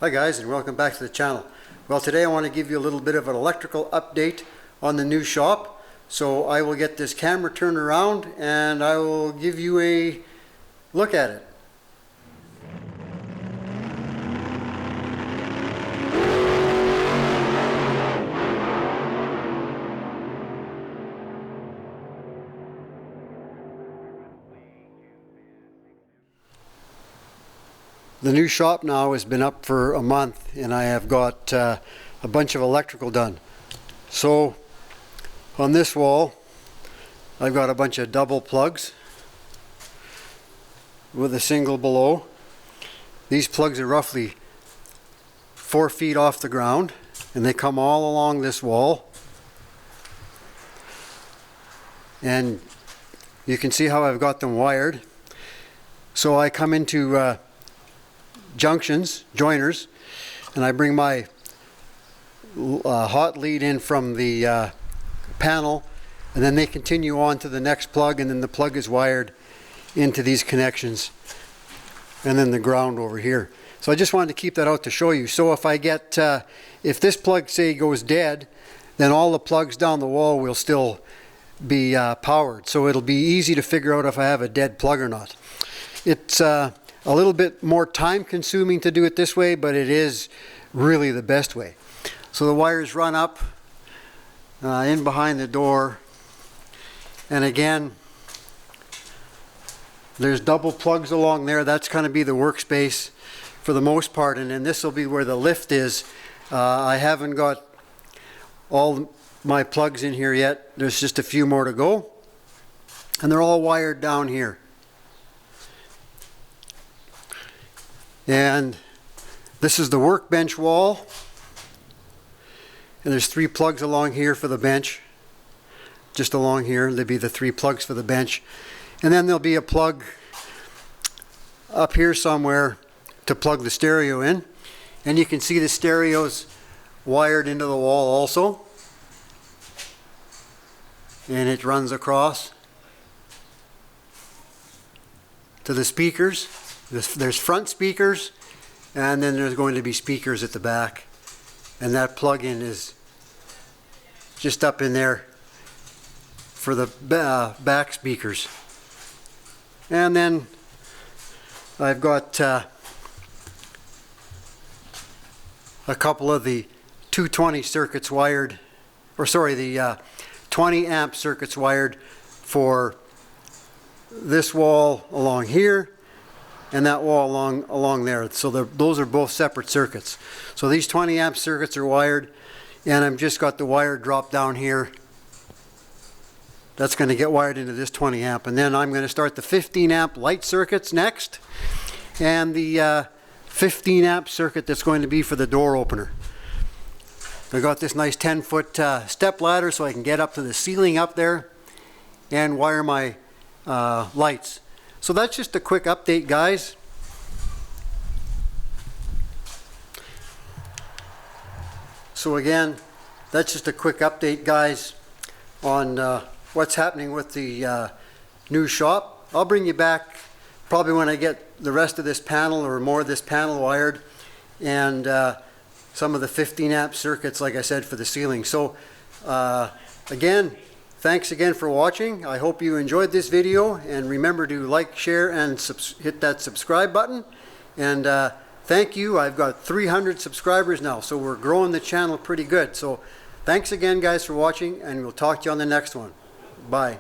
Hi guys, and welcome back to the channel. Well, today I want to give you a little bit of an electrical update on the new shop. So I will get this camera turned around and I will give you a look at it. The new shop now has been up for a month and I have got a bunch of electrical done. So on this wall I've got a bunch of double plugs with a single below. These plugs are roughly 4 feet off the ground and they come all along this wall. And you can see how I've got them wired. So I come into joiners, and I bring my hot lead in from the panel, and then they continue on to the next plug, and then the plug is wired into these connections, and then the ground over here. So I just wanted to keep that out to show you. So if I get, if this plug say goes dead, then all the plugs down the wall will still be powered. So it'll be easy to figure out if I have a dead plug or not. It's a little bit more time consuming to do it this way, but it is really the best way. So the wires run up in behind the door, and again there's double plugs along there. That's going to be the workspace for the most part, and then this will be where the lift is. I haven't got all my plugs in here yet. There's just a few more to go, and they're all wired down here. And this is the workbench wall, and there's 3 plugs along here for the bench. Just along here there'll be the 3 plugs for the bench, and then there'll be a plug up here somewhere to plug the stereo in. And you can see the stereo's wired into the wall also, and it runs across to the speakers. There's front speakers, and then there's going to be speakers at the back, and that plug-in is just up in there for the back speakers. And then I've got a couple of the 220 circuits wired, or sorry, the 20 amp circuits wired for this wall along here and that wall along there. So those are both separate circuits. So these 20 amp circuits are wired, and I've just got the wire drop down here. That's going to get wired into this 20 amp, and then I'm going to start the 15 amp light circuits next, and the 15 amp circuit that's going to be for the door opener. I got this nice 10-foot step ladder so I can get up to the ceiling up there and wire my lights. So that's just a quick update, guys. So again, that's just a quick update, guys, on what's happening with the new shop. I'll bring you back probably when I get the rest of this panel or more of this panel wired, and some of the 15 amp circuits, like I said, for the ceiling. So again, thanks again for watching. I hope you enjoyed this video, and remember to like, share, and hit that subscribe button. And thank you. I've got 300 subscribers now, so we're growing the channel pretty good. So thanks again, guys, for watching, and we'll talk to you on the next one. Bye.